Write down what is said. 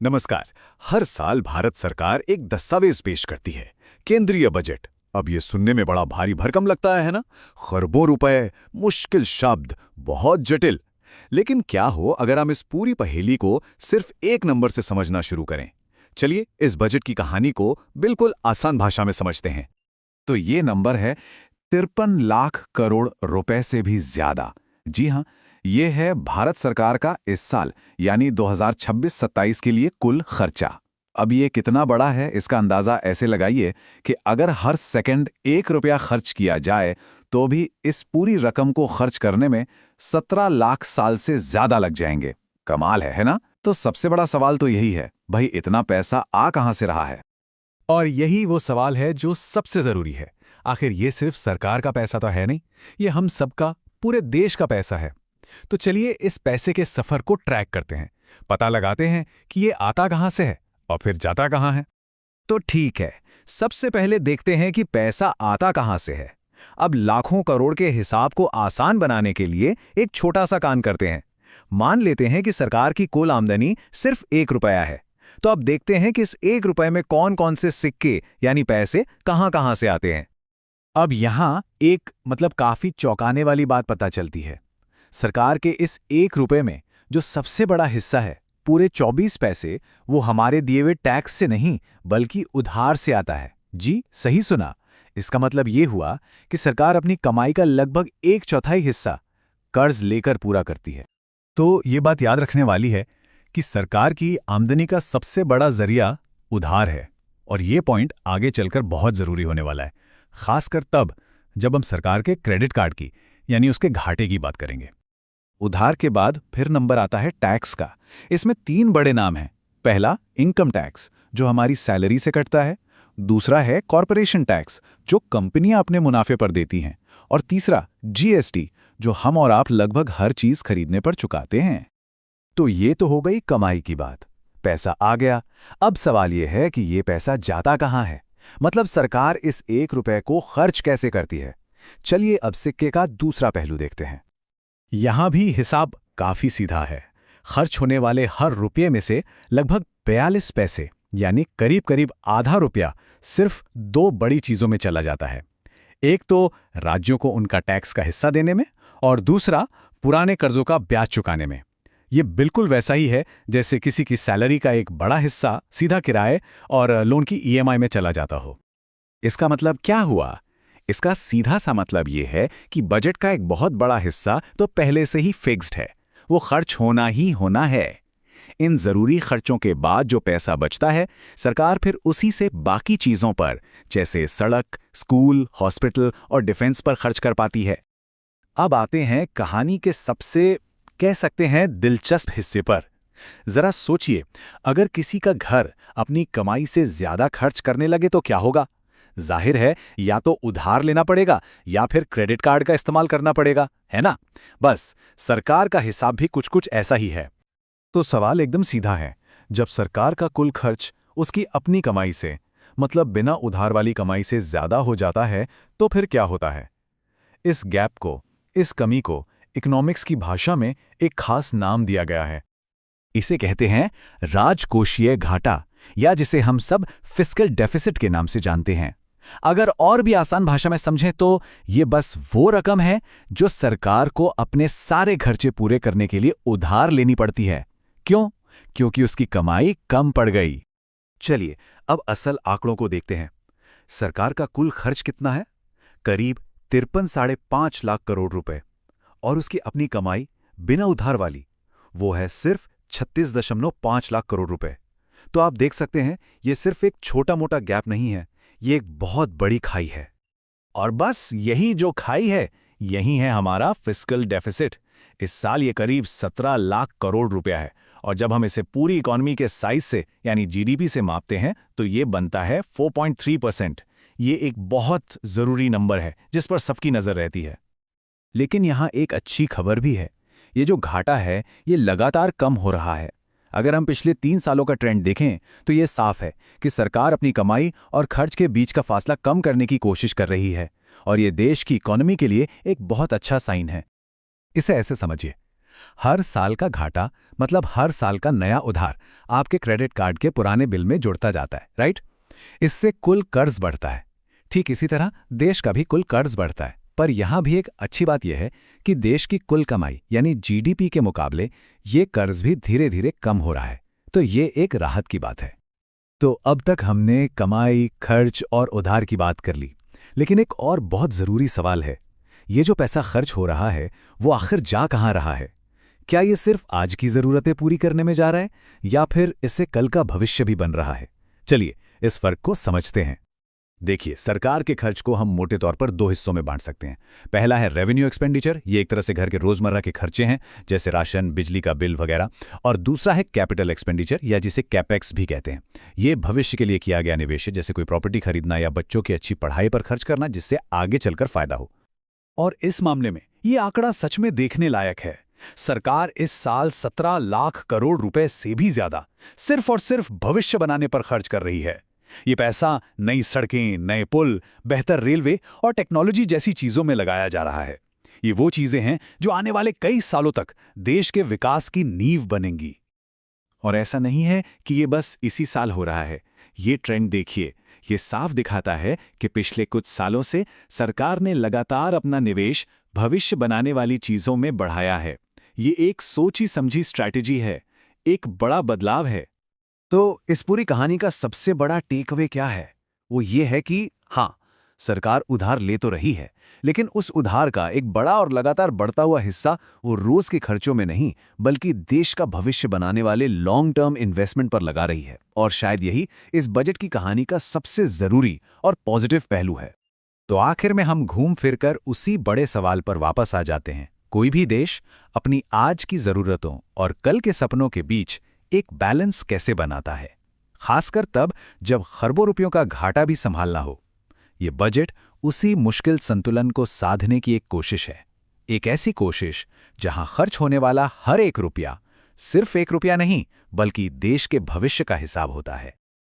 नमस्कार। हर साल भारत सरकार एक दस्तावेज पेश करती है, केंद्रीय बजट। अब ये सुनने में बड़ा भारी भरकम लगता है ना? खरबों रुपए, मुश्किल शब्द, बहुत जटिल। लेकिन क्या हो अगर हम इस पूरी पहेली को सिर्फ एक नंबर से समझना शुरू करें? चलिए इस बजट की कहानी को बिल्कुल आसान भाषा में समझते हैं। तो ये नंबर है 53 लाख करोड़ रुपए से भी ज्यादा। जी हाँ, ये है भारत सरकार का इस साल यानी 2026-27 के लिए कुल खर्चा। अब ये कितना बड़ा है इसका अंदाजा ऐसे लगाइए कि अगर हर सेकंड 1 रुपया खर्च किया जाए तो भी इस पूरी रकम को खर्च करने में 17 लाख साल से ज्यादा लग जाएंगे। कमाल है ना? तो सबसे बड़ा सवाल तो यही है, भाई इतना पैसा आ कहां से रहा है? और यही वो सवाल है जो सबसे जरूरी है। आखिर ये सिर्फ सरकार का पैसा तो है नहीं, ये हम सबका, पूरे देश का पैसा है। तो चलिए इस पैसे के सफर को ट्रैक करते हैं, पता लगाते हैं कि ये आता कहां से है और फिर जाता कहां है। तो ठीक है, सबसे पहले देखते हैं कि पैसा आता कहां से है। अब लाखों करोड़ के हिसाब को आसान बनाने के लिए एक छोटा सा काम करते हैं। मान लेते हैं कि सरकार की कुल आमदनी सिर्फ 1 रुपया है। तो अब देखते हैं कि इस 1 रुपए में कौन कौन से सिक्के यानी पैसे कहां कहां से आते हैं। अब यहां एक काफी चौंकाने वाली बात पता चलती है। सरकार के इस 1 रुपए में जो सबसे बड़ा हिस्सा है, पूरे 24 पैसे, वो हमारे दिए हुए टैक्स से नहीं बल्कि उधार से आता है। जी सही सुना। इसका मतलब ये हुआ कि सरकार अपनी कमाई का लगभग 1/4 हिस्सा कर्ज लेकर पूरा करती है। तो ये बात याद रखने वाली है कि सरकार की आमदनी का सबसे बड़ा जरिया उधार है, और ये पॉइंट आगे चलकर बहुत जरूरी होने वाला है, खासकर तब जब हम सरकार के क्रेडिट कार्ड की यानी उसके घाटे की बात करेंगे। उधार के बाद फिर नंबर आता है टैक्स का। इसमें 3 बड़े नाम हैं। पहला इनकम टैक्स, जो हमारी सैलरी से कटता है। दूसरा है कॉरपोरेशन टैक्स, जो कंपनियां अपने मुनाफे पर देती हैं। और तीसरा जीएसटी, जो हम और आप लगभग हर चीज खरीदने पर चुकाते हैं। तो ये तो हो गई कमाई की बात, पैसा आ गया। अब सवाल ये है कि ये पैसा जाता कहाँ है, मतलब सरकार इस 1 रुपए को खर्च कैसे करती है। चलिए अब सिक्के का दूसरा पहलू देखते हैं। यहां भी हिसाब काफी सीधा है। खर्च होने वाले हर रुपये में से लगभग 42 पैसे यानी करीब करीब आधा रुपया सिर्फ 2 बड़ी चीजों में चला जाता है। एक तो राज्यों को उनका टैक्स का हिस्सा देने में, और दूसरा पुराने कर्जों का ब्याज चुकाने में। ये बिल्कुल वैसा ही है जैसे किसी की सैलरी का एक बड़ा हिस्सा सीधा किराए और लोन की ईएमआई में चला जाता हो। इसका मतलब क्या हुआ? इसका सीधा सा मतलब ये है कि बजट का एक बहुत बड़ा हिस्सा तो पहले से ही फिक्स्ड है, वो खर्च होना ही होना है। इन जरूरी खर्चों के बाद जो पैसा बचता है, सरकार फिर उसी से बाकी चीजों पर, जैसे सड़क, स्कूल, हॉस्पिटल और डिफेंस पर खर्च कर पाती है। अब आते हैं कहानी के सबसे, कह सकते हैं, दिलचस्प हिस्से पर। जरा सोचिए, अगर किसी का घर अपनी कमाई से ज्यादा खर्च करने लगे तो क्या होगा? जाहिर है, या तो उधार लेना पड़ेगा या फिर क्रेडिट कार्ड का इस्तेमाल करना पड़ेगा, है ना? बस सरकार का हिसाब भी कुछ कुछ ऐसा ही है। तो सवाल एकदम सीधा है, जब सरकार का कुल खर्च उसकी अपनी कमाई से, मतलब बिना उधार वाली कमाई से ज्यादा हो जाता है, तो फिर क्या होता है? इस गैप को, इस कमी को इकोनॉमिक्स की भाषा में एक खास नाम दिया गया है। इसे कहते हैं राजकोषीय घाटा, या जिसे हम सब फिस्कल डेफिसिट के नाम से जानते हैं। अगर और भी आसान भाषा में समझें तो ये बस वो रकम है जो सरकार को अपने सारे खर्चे पूरे करने के लिए उधार लेनी पड़ती है। क्यों? क्योंकि उसकी कमाई कम पड़ गई। चलिए अब असल आंकड़ों को देखते हैं। सरकार का कुल खर्च कितना है? करीब 53.5 लाख करोड़ रुपए, और उसकी अपनी कमाई बिना उधार वाली, वो है सिर्फ 36.5 लाख करोड़ रुपए। तो आप देख सकते हैं, ये सिर्फ एक छोटा मोटा गैप नहीं है, ये एक बहुत बड़ी खाई है। और बस यही जो खाई है, यही है हमारा फिस्कल डेफिसिट। इस साल ये करीब 17 लाख करोड़ रुपया है, और जब हम इसे पूरी इकॉनमी के साइज से यानी जीडीपी से मापते हैं तो ये बनता है 4.3%। ये एक बहुत जरूरी नंबर है जिस पर सबकी नजर रहती है। लेकिन यहाँ एक अच्छी खबर भी है। ये जो घाटा है, ये लगातार कम हो रहा है। अगर हम पिछले 3 सालों का ट्रेंड देखें तो ये साफ है कि सरकार अपनी कमाई और खर्च के बीच का फासला कम करने की कोशिश कर रही है, और ये देश की इकोनॉमी के लिए एक बहुत अच्छा साइन है। इसे ऐसे समझिए, हर साल का घाटा मतलब हर साल का नया उधार आपके क्रेडिट कार्ड के पुराने बिल में जुड़ता जाता है, राइट? इससे कुल कर्ज बढ़ता है। ठीक इसी तरह देश का भी कुल कर्ज बढ़ता है। पर यहां भी एक अच्छी बात यह है कि देश की कुल कमाई यानी जीडीपी के मुकाबले ये कर्ज भी धीरे धीरे कम हो रहा है, तो ये एक राहत की बात है। तो अब तक हमने कमाई, खर्च और उधार की बात कर ली, लेकिन एक और बहुत ज़रूरी सवाल है, ये जो पैसा खर्च हो रहा है वो आखिर जा कहाँ रहा है? क्या ये सिर्फ आज की ज़रूरतें पूरी करने में जा रहा है या फिर इससे कल का भविष्य भी बन रहा है? चलिए इस फर्क को समझते हैं। देखिए, सरकार के खर्च को हम मोटे तौर पर दो हिस्सों में बांट सकते हैं। पहला है रेवेन्यू एक्सपेंडिचर, ये एक तरह से घर के रोजमर्रा के खर्चे हैं, जैसे राशन, बिजली का बिल वगैरह। और दूसरा है कैपिटल एक्सपेंडिचर या जिसे कैपेक्स भी कहते हैं। ये भविष्य के लिए किया गया निवेश है, जैसे कोई प्रॉपर्टी खरीदना या बच्चों की अच्छी पढ़ाई पर खर्च करना, जिससे आगे चलकर फायदा हो। और इस मामले में ये आंकड़ा सच में देखने लायक है। सरकार इस साल 17 लाख करोड़ रुपए से भी ज्यादा सिर्फ और सिर्फ भविष्य बनाने पर खर्च कर रही है। ये पैसा नई सड़कें, नए पुल, बेहतर रेलवे और टेक्नोलॉजी जैसी चीजों में लगाया जा रहा है। ये वो चीजें हैं जो आने वाले कई सालों तक देश के विकास की नींव बनेंगी। और ऐसा नहीं है कि ये बस इसी साल हो रहा है। ये ट्रेंड देखिए, ये साफ दिखाता है कि पिछले कुछ सालों से सरकार ने लगातार अपना निवेश भविष्य बनाने वाली चीजों में बढ़ाया है। ये एक सोची समझी स्ट्रैटेजी है, एक बड़ा बदलाव है। तो इस पूरी कहानी का सबसे बड़ा टेकअवे क्या है? वो ये है कि हाँ, सरकार उधार ले तो रही है, लेकिन उस उधार का एक बड़ा और लगातार बढ़ता हुआ हिस्सा वो रोज के खर्चों में नहीं, बल्कि देश का भविष्य बनाने वाले लॉन्ग टर्म इन्वेस्टमेंट पर लगा रही है। और शायद यही इस बजट की कहानी का सबसे जरूरी और पॉजिटिव पहलू है। तो आखिर में हम घूम फिरकर उसी बड़े सवाल पर वापस आ जाते हैं। कोई भी देश अपनी आज की जरूरतों और कल के सपनों के बीच एक बैलेंस कैसे बनाता है, खासकर तब जब खरबों रुपयों का घाटा भी संभालना हो। ये बजट उसी मुश्किल संतुलन को साधने की एक कोशिश है। एक ऐसी कोशिश जहां खर्च होने वाला हर एक रुपया सिर्फ एक रुपया नहीं, बल्कि देश के भविष्य का हिसाब होता है।